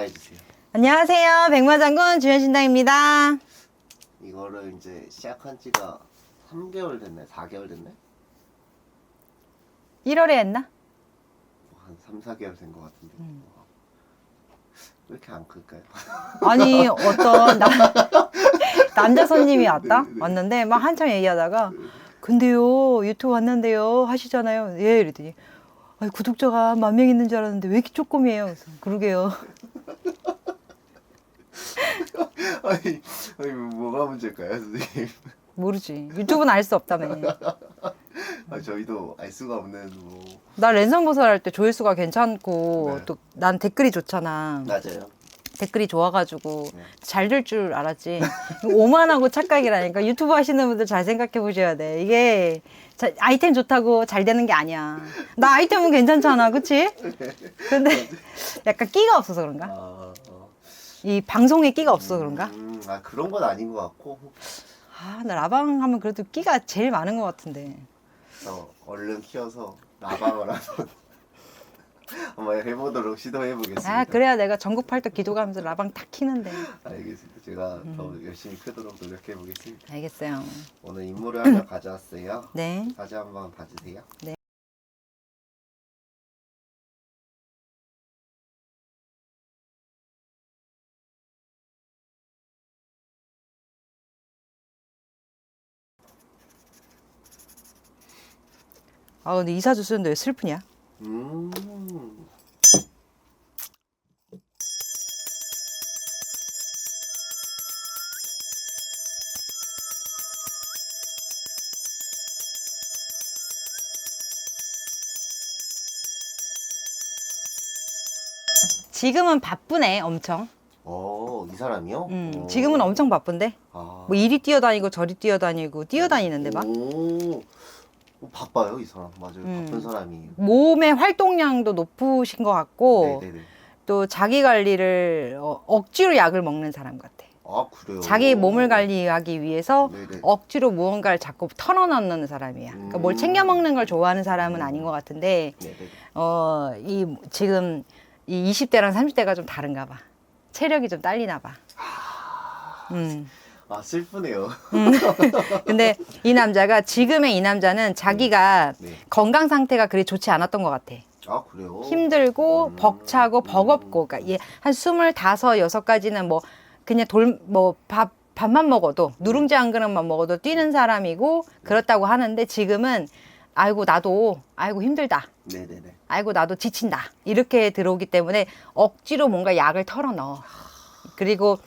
인사해주세요. 안녕하세요. 백마장군 주현신당입니다. 이거를 이제 시작한 지가 3개월 됐네? 4개월 됐네? 1월에 했나? 한 3, 4개월 된 것 같은데. 왜 이렇게 안 클까요? 아니 어떤 남자 손님이 왔는데 막 한참 얘기하다가 근데요 유튜브 왔는데요 하시잖아요. 예 이랬더니 아니, 구독자가 10,000명 있는 줄 알았는데 왜 이렇게 조금이에요? 그래서 그러게요. 아니 뭐가 문제일까요, 선생님? 모르지. 유튜브는 알 수 없다며. 저희도 알 수가 없는 뭐. 나 랜선 보살할 때 조회수가 괜찮고 네. 또 난 댓글이 좋잖아. 맞아요. 댓글이 좋아가지고 네. 잘 될 줄 알았지. 오만하고 착각이라니까. 유튜브 하시는 분들 잘 생각해 보셔야 돼. 이게 아이템 좋다고 잘 되는 게 아니야. 나 아이템은 괜찮잖아, 그치? 근데 약간 끼가 없어서 그런가? 이 방송에 끼가 없어서 그런가? 그런 건 아닌 것 같고. 나 라방 하면 그래도 끼가 제일 많은 것 같은데. 얼른 키워서 라방을 한번 해보도록 시도해보겠습니다. 그래야 내가 전국 팔도 기도 가면서 라방 탁 키는데. 알겠습니다. 제가 더 열심히 크도록 노력해보겠습니다. 알겠어요. 오늘 인물을 하나 가져왔어요. 네. 사진 한번 봐주세요. 네. 근데 이사주 쓰는데 왜 슬프냐? 지금은 바쁘네, 엄청. 이 사람이요? 지금은 엄청 바쁜데? 뭐 이리 뛰어다니고 저리 뛰어다니는데 막. 바빠요, 이 사람. 맞아요. 바쁜 사람이에요. 몸의 활동량도 높으신 것 같고, 네네네. 또 자기 관리를 억지로 약을 먹는 사람 같아. 그래요? 자기 몸을 관리하기 위해서 네네. 억지로 무언가를 자꾸 털어넣는 사람이야. 그러니까 뭘 챙겨 먹는 걸 좋아하는 사람은 아닌 것 같은데, 네네. 지금 이 20대랑 30대가 좀 다른가 봐. 체력이 좀 딸리나 봐. 슬프네요. 근데 지금의 이 남자는 자기가 네. 건강 상태가 그리 좋지 않았던 것 같아. 그래요? 힘들고 벅차고 버겁고, 그러니까 한 25, 6까지는 뭐 그냥 밥만 먹어도 누룽지 한 그릇만 먹어도 뛰는 사람이고 그렇다고 하는데 지금은 아이고 힘들다. 네네네. 아이고 나도 지친다. 이렇게 들어오기 때문에 억지로 뭔가 약을 털어넣어. 그리고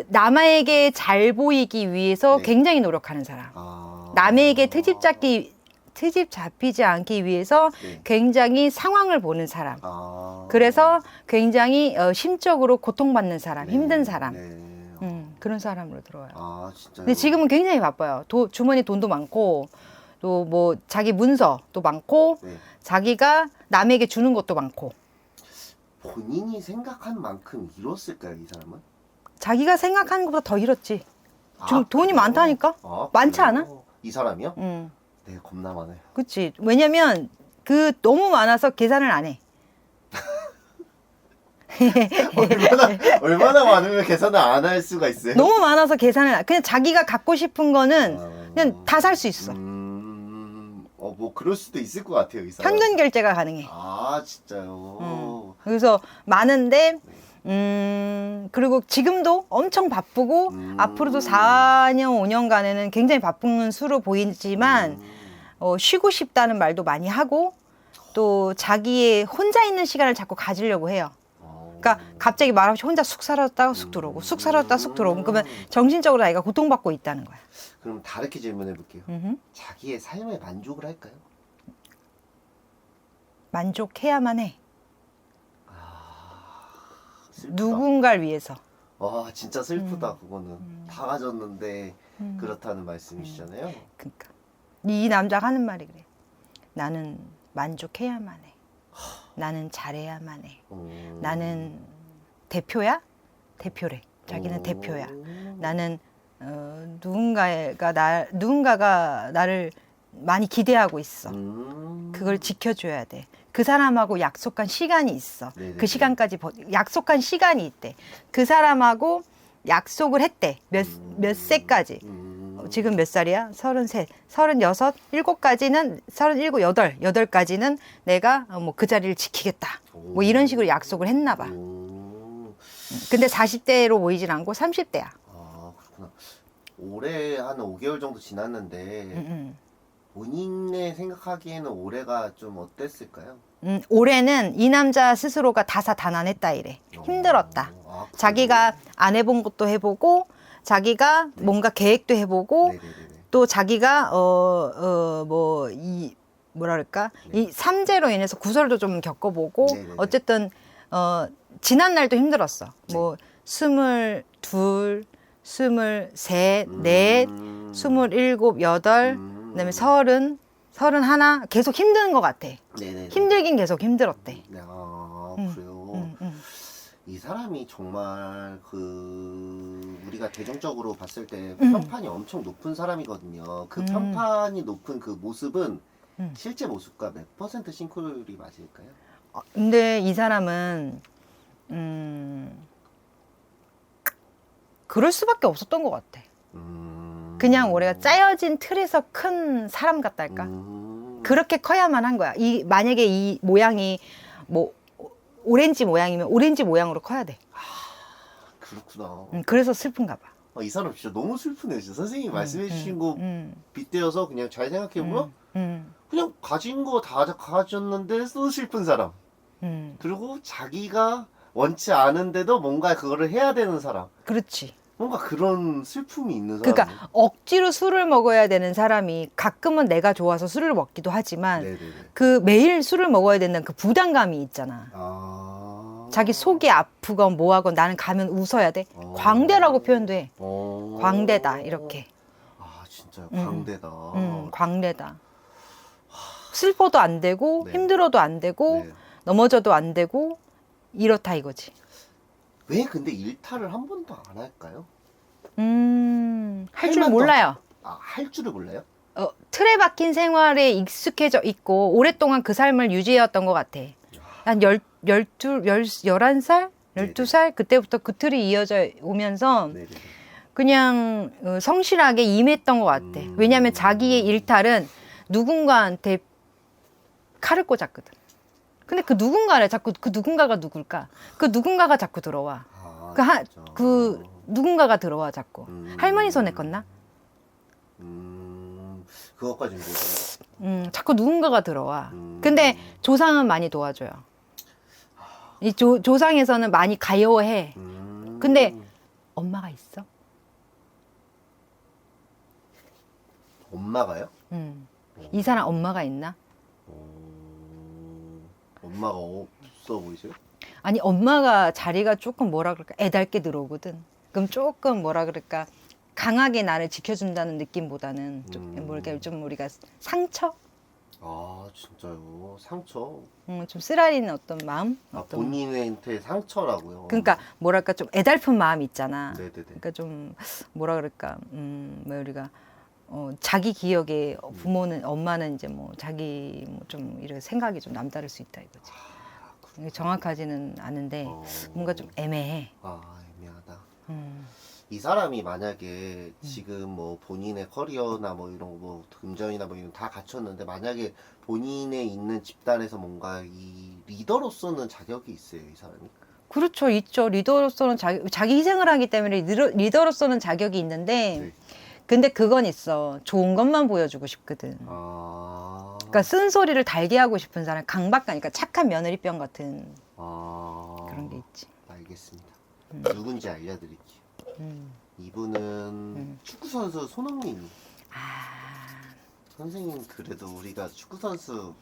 남에게 잘 보이기 위해서 네. 굉장히 노력하는 사람. 남에게 트집 잡히지 않기 위해서 네. 굉장히 상황을 보는 사람. 그래서 굉장히 심적으로 고통받는 사람, 네. 힘든 사람. 네. 그런 사람으로 들어와요. 진짜요? 근데 지금은 굉장히 바빠요. 주머니 돈도 많고, 또 뭐 자기 문서도 많고, 네. 자기가 남에게 주는 것도 많고. 본인이 생각한 만큼 이뤘을까요, 이 사람은? 자기가 생각하는 것보다 더 잃었지. 지금 돈이 그래요? 많다니까? 많지 그래요? 않아? 이 사람이요? 응. 네, 겁나 많아요. 그치. 왜냐면 너무 많아서 계산을 안 해. 얼마나 많으면 계산을 안 할 수가 있어요? 너무 많아서 그냥 자기가 갖고 싶은 거는 그냥 다 살 수 있어. 뭐 그럴 수도 있을 것 같아요, 이 사람. 현금 결제가 가능해. 진짜요? 그래서 많은데, 그리고 지금도 엄청 바쁘고, 앞으로도 4년, 5년간에는 굉장히 바쁜 수로 보이지만, 쉬고 싶다는 말도 많이 하고, 또 자기의 혼자 있는 시간을 자꾸 가지려고 해요. 그러니까 갑자기 말없이 혼자 쑥 사라졌다가 쑥 들어오고, 쑥 사라졌다가 쑥 들어오고, 그러면 정신적으로 자기가 고통받고 있다는 거야. 그럼 다르게 질문해 볼게요. 자기의 삶에 만족을 할까요? 만족해야만 해. 슬프다. 누군가를 위해서. 진짜 슬프다. 그거는 다 가졌는데 그렇다는 말씀이시잖아요. 그러니까 이 남자가 하는 말이 그래. 나는 만족해야만 해. 나는 잘해야만 해. 나는 대표야? 대표래. 자기는 대표야. 나는 누군가가 나를 많이 기대하고 있어. 그걸 지켜줘야 돼. 그 사람하고 약속한 시간이 있어. 네네네. 그 시간까지 약속한 시간이 있대. 그 사람하고 약속을 했대. 몇 세까지. 지금 몇 살이야? 33, 36, 7까지는, 37, 8까지는 내가 뭐 그 자리를 지키겠다. 뭐 이런 식으로 약속을 했나 봐. 근데 40대로 보이진 않고 30대야. 아, 그렇구나. 올해 한 5개월 정도 지났는데 본인의 생각하기에는 올해가 좀 어땠을까요? 올해는 이 남자 스스로가 다사다난했다 이래. 힘들었다. 아, 자기가 안 해본 것도 해보고 자기가 뭔가 계획도 해보고 네네네네. 또 자기가 뭐랄까 이 삼재로 인해서 구설도 좀 겪어보고 네네네. 어쨌든 지난 날도 힘들었어. 뭐 22, 23, 4, 27, 8, 그다음에 30, 31 계속 힘든 것 같아. 네네네. 힘들긴 계속 힘들었대. 아, 그래요. 이 사람이 정말 우리가 대중적으로 봤을 때 편판이 엄청 높은 사람이거든요. 그 편판이 높은 그 모습은 실제 모습과 몇 % 싱크로율이 맞을까요? 근데 이 사람은 그럴 수밖에 없었던 것 같아. 그냥 우리가 짜여진 틀에서 큰 사람 같달까? 그렇게 커야만 한 거야. 만약에 이 모양이 뭐 오렌지 모양이면 오렌지 모양으로 커야 돼. 그렇구나. 그래서 슬픈가 봐. 이 사람 진짜 너무 슬프네요. 진짜 선생님이 말씀해 주신 거 빗대어서 그냥 잘 생각해보면 그냥 가진 거 다 가졌는데 또 슬픈 사람. 그리고 자기가 원치 않은데도 뭔가 그거를 해야 되는 사람. 그렇지. 뭔가 그런 슬픔이 있는 사람. 그러니까 억지로 술을 먹어야 되는 사람이 가끔은 내가 좋아서 술을 먹기도 하지만 네네네. 그 매일 술을 먹어야 된다는 그 부담감이 있잖아. 아. 자기 속이 아프건 뭐하건 나는 가면 웃어야 돼. 광대라고 표현도 해. 광대다 이렇게. 아 진짜요. 광대다. 광대다. 슬퍼도 안 되고 네. 힘들어도 안 되고 네. 넘어져도 안 되고 이렇다 이거지. 왜 근데 일탈을 한 번도 안 할까요? 할 줄 할 몰라요. 할 줄을 몰라요? 틀에 박힌 생활에 익숙해져 있고 오랫동안 그 삶을 유지해왔던 것 같아. 한 11살? 12살? 그때부터 그 틀이 이어져 오면서 네네. 그냥 성실하게 임했던 것 같아. 왜냐하면 자기의 일탈은 누군가한테 칼을 꽂았거든. 근데 그 누군가를 자꾸 그 누군가가 누굴까? 그 누군가가 자꾸 들어와. 그 누군가가 들어와 자꾸. 할머니 손에 껐나? 그것까지 모르겠어요. 자꾸 누군가가 들어와. 근데 조상은 많이 도와줘요. 이 조상에서는 많이 가여해. 근데 엄마가 있어? 엄마가요? 이 사람 엄마가 있나? 엄마가 없어 보이세요? 아니 엄마가 자리가 조금 뭐라 그럴까 애달게 들어오거든. 그럼 조금 뭐라 그럴까 강하게 나를 지켜준다는 느낌보다는 좀 우리가 상처? 아 진짜요? 상처? 좀 쓰라리는 어떤 마음? 본인한테 상처라고요? 그러니까 뭐랄까 좀 애달픈 마음이 있잖아. 네네네. 그러니까 좀 뭐라 그럴까 뭐 우리가 자기 기억에 부모는 엄마는 이제 뭐 자기 뭐 좀 이렇게 생각이 좀 남다를 수 있다 이거지. 이게 정확하지는 않은데 뭔가 좀 애매해. 애매하다. 이 사람이 만약에 지금 뭐 본인의 커리어나 뭐 이런 뭐 금전이나 뭐 이런 다 갖췄는데 만약에 본인의 있는 집단에서 뭔가 이 리더로서는 자격이 있어요, 이 사람이? 그렇죠, 있죠. 리더로서는 자기 희생을 하기 때문에 리더로서는 자격이 있는데 네. 근데 그건 있어. 좋은 것만 보여주고 싶거든. 그러니까 쓴소리를 달게 하고 싶은 사람, 강박관이니까 착한 며느리병 같은 그런 게 있지. 알겠습니다. 누군지 알려드릴게요. 이분은 축구선수 손흥민. 선생님 그래도 우리가 축구선수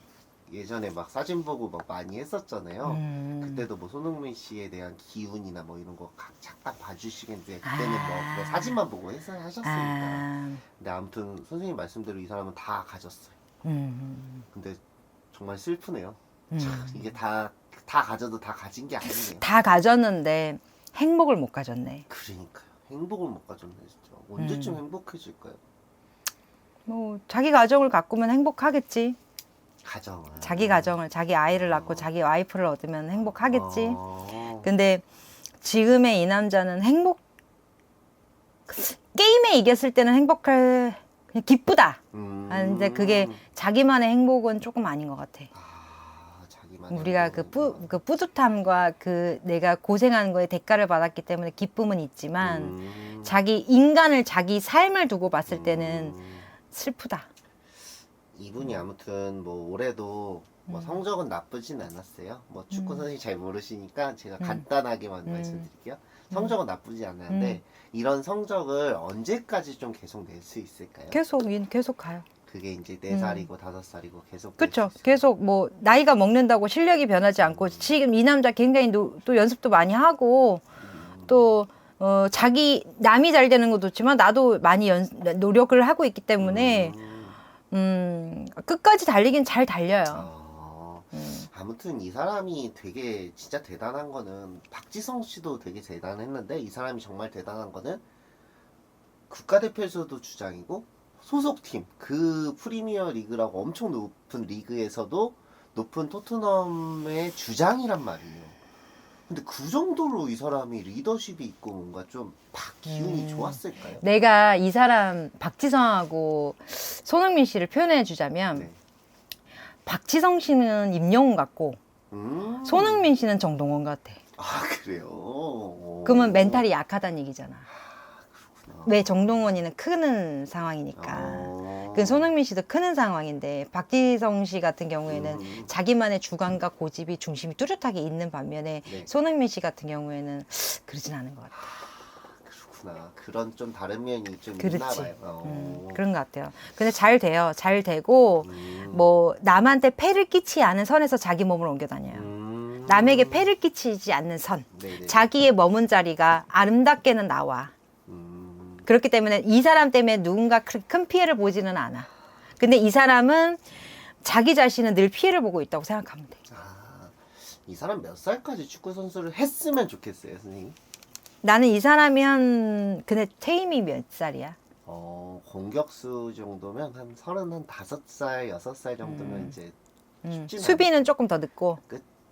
예전에 막 사진 보고 막 많이 했었잖아요. 그때도 뭐 손흥민 씨에 대한 기운이나 뭐 이런 거 잠깐 봐주시겠는데 그때는 뭐 그냥 사진만 보고 하셨으니까. 근데 아무튼 선생님 말씀대로 이 사람은 다 가졌어요. 근데 정말 슬프네요. 이게 다 가져도 다 가진 게 아니네요. 다 가졌는데 행복을 못 가졌네. 그러니까요. 행복을 못 가졌네 진짜. 언제쯤 행복해질까요? 뭐 자기 가정을 가꾸면 행복하겠지. 자기 가정을, 자기 아이를 낳고 자기 와이프를 얻으면 행복하겠지. 근데 지금의 이 남자는 게임에 이겼을 때는 그냥 기쁘다. 근데 그게 자기만의 행복은 조금 아닌 것 같아. 우리가 그 뿌듯함과 내가 고생한 거에 대가를 받았기 때문에 기쁨은 있지만 자기 삶을 두고 봤을 때는 슬프다. 이분이 아무튼 뭐 올해도 뭐 성적은 나쁘진 않았어요. 뭐 축구 선생님이 잘 모르시니까 제가 간단하게만 말씀드릴게요. 성적은 나쁘지 않았는데 이런 성적을 언제까지 좀 계속 낼 수 있을까요? 계속 가요. 그게 이제 4살이고 5살이고 계속 그렇죠. 계속 뭐 나이가 먹는다고 실력이 변하지 않고 지금 이 남자 굉장히 또 연습도 많이 하고 또 자기 남이 잘 되는 것도 좋지만 나도 많이 노력을 하고 있기 때문에 끝까지 달리긴 잘 달려요. 아무튼 이 사람이 되게 진짜 대단한 거는 박지성 씨도 되게 대단했는데 이 사람이 정말 대단한 거는 국가대표에서도 주장이고 소속팀 그 프리미어 리그라고 엄청 높은 리그에서도 높은 토트넘의 주장이란 말이에요. 근데 그 정도로 이 사람이 리더십이 있고 뭔가 좀 딱 기운이 좋았을까요? 내가 이 사람 박지성하고 손흥민 씨를 표현해 주자면 네. 박지성 씨는 임영웅 같고 손흥민 씨는 정동원 같아. 아 그래요? 그러면 멘탈이 약하다는 얘기잖아. 왜 정동원이는 크는 상황이니까. 그 손흥민 씨도 크는 상황인데 박지성 씨 같은 경우에는 자기만의 주관과 고집이 중심이 뚜렷하게 있는 반면에 네. 손흥민 씨 같은 경우에는 그러진 않은 것 같아. 그렇구나. 그런 좀 다른 면이 좀 있나 그렇지. 봐요. 그런 것 같아요. 근데 잘 돼요. 잘 되고 뭐 남한테 폐를 끼치지 않은 선에서 자기 몸을 옮겨 다녀요. 남에게 폐를 끼치지 않는 선. 네네. 자기의 머문 자리가 아름답게는 나와. 그렇기 때문에 이 사람 때문에 누군가 큰 피해를 보지는 않아. 근데 이 사람은 자기 자신은 늘 피해를 보고 있다고 생각하면 돼. 이 사람 몇 살까지 축구 선수를 했으면 좋겠어요, 선생님? 나는 이 사람이 근데 태임이 몇 살이야? 공격수 정도면 한 35살, 6살 정도면 이제 쉽지는 수비는 조금 더 늦고.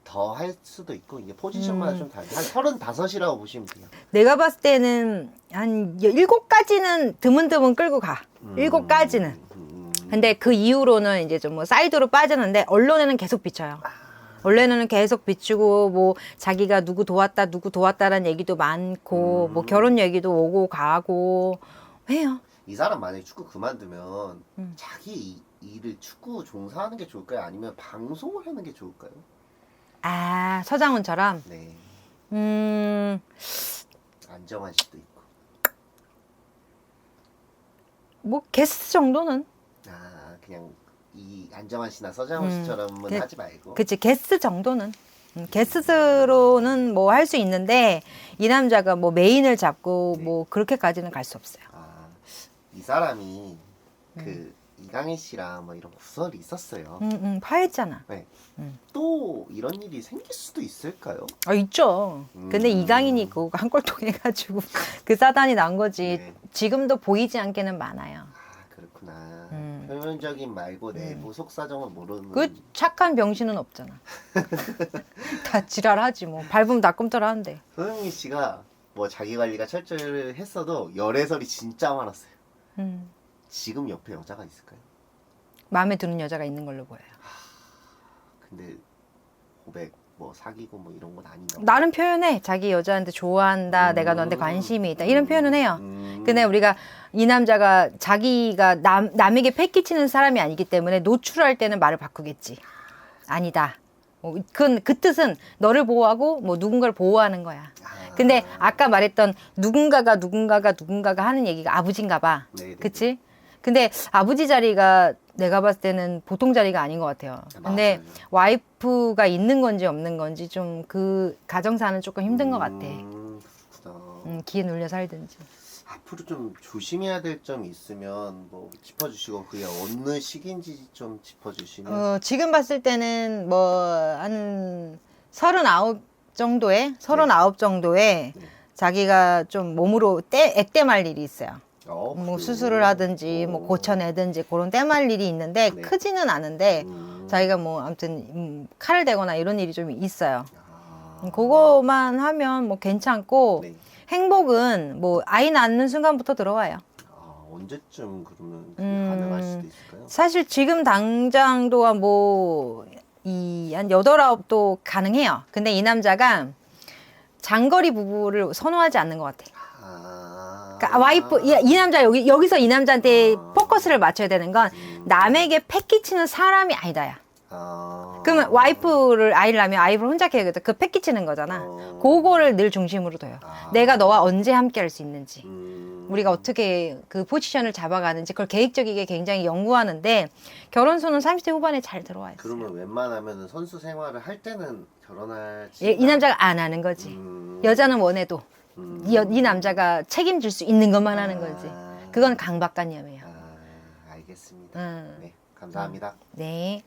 더 할 수도 있고 이게 포지션마다 좀 다르. 한 35이라고 보시면 돼요. 내가 봤을 때는 한 7가지는 드문드문 끌고 가. 7가지는. 근데 그 이후로는 이제 좀 뭐 사이드로 빠지는데 언론에는 계속 비춰요. 원래는 계속 비추고 뭐 자기가 누구 도왔다라는 얘기도 많고 뭐 결혼 얘기도 오고 가고 해요. 이 사람 만약에 축구 그만두면 자기 일을 축구 종사하는 게 좋을까요? 아니면 방송을 하는 게 좋을까요? 아, 서장훈처럼? 네. 안정환 씨도 있고. 뭐 게스트 정도는? 그냥 이 안정환 씨나 서장훈 씨처럼은 하지 말고. 그치, 게스트 정도는. 게스트로는 뭐 할 수 있는데 이 남자가 뭐 메인을 잡고 네. 뭐 그렇게까지는 갈 수 없어요. 이 사람이 그 이강인 씨랑 뭐 이런 구설이 있었어요. 화했잖아. 네. 또 이런 일이 생길 수도 있을까요? 있죠. 근데 이강인이 그거 한 골 통해가지고 그 사단이 난 거지. 네. 지금도 보이지 않게는 많아요. 그렇구나. 표면적인 말고 내부 속사정을 모르는. 그 착한 병신은 없잖아. 다 지랄하지 뭐. 밟으면 닭꿈틀하는데. 손흥민 씨가 뭐 자기 관리가 철저히 했어도 열애설이 진짜 많았어요. 지금 옆에 여자가 있을까요? 마음에 드는 여자가 있는 걸로 보여요. 근데 고백 뭐 사귀고 뭐 이런 건 아닌가? 나름 표현해. 자기 여자한테 좋아한다. 내가 너한테 관심이 있다. 이런 표현은 해요. 근데 우리가 이 남자가 자기가 남에게 패 끼치는 사람이 아니기 때문에 노출할 때는 말을 바꾸겠지. 아니다. 그 뜻은 너를 보호하고 뭐 누군가를 보호하는 거야. 근데 아까 말했던 누군가가 하는 얘기가 아버지인가 봐. 네네네. 그치? 근데 아버지 자리가 내가 봤을 때는 보통 자리가 아닌 것 같아요. 근데 맞아요. 와이프가 있는 건지 없는 건지 좀 그 가정사는 조금 힘든 것 같아. 그렇구나. 기에 눌려 살든지. 앞으로 좀 조심해야 될 점이 있으면 뭐 짚어주시고 그게 어느 시기인지 좀 짚어주시면. 지금 봤을 때는 뭐 한 39 정도에 네. 자기가 좀 몸으로 액땜할 일이 있어요. 뭐 그래요? 수술을 하든지 뭐 고쳐내든지 그런 떼말 일이 있는데 네. 크지는 않은데 자기가 뭐 아무튼 칼을 대거나 이런 일이 좀 있어요. 그거만 하면 뭐 괜찮고 네. 행복은 뭐 아이 낳는 순간부터 들어와요. 언제쯤 그러면 그게 가능할 수도 있을까요? 사실 지금 당장도 한 8, 9도 가능해요. 근데 이 남자가 장거리 부부를 선호하지 않는 것 같아. 그러니까 와이프, 이 남자 여기서 이 남자한테 포커스를 맞춰야 되는 건 남에게 패 끼치는 사람이 아니다야. 그러면 와이프를 아이를 낳으면 아이를 혼자 키우겠다. 그 패 끼치는 거잖아. 그거를 늘 중심으로 둬요. 내가 너와 언제 함께 할 수 있는지. 우리가 어떻게 그 포지션을 잡아가는지 그걸 계획적이게 굉장히 연구하는데 결혼수는 30대 후반에 잘 들어와 있어요. 그러면 웬만하면 선수 생활을 할 때는 결혼할 이 남자가 안 하는 거지. 여자는 원해도 이 남자가 책임질 수 있는 것만 하는 거지. 그건 강박관념이에요. 알겠습니다. 네, 감사합니다. 네.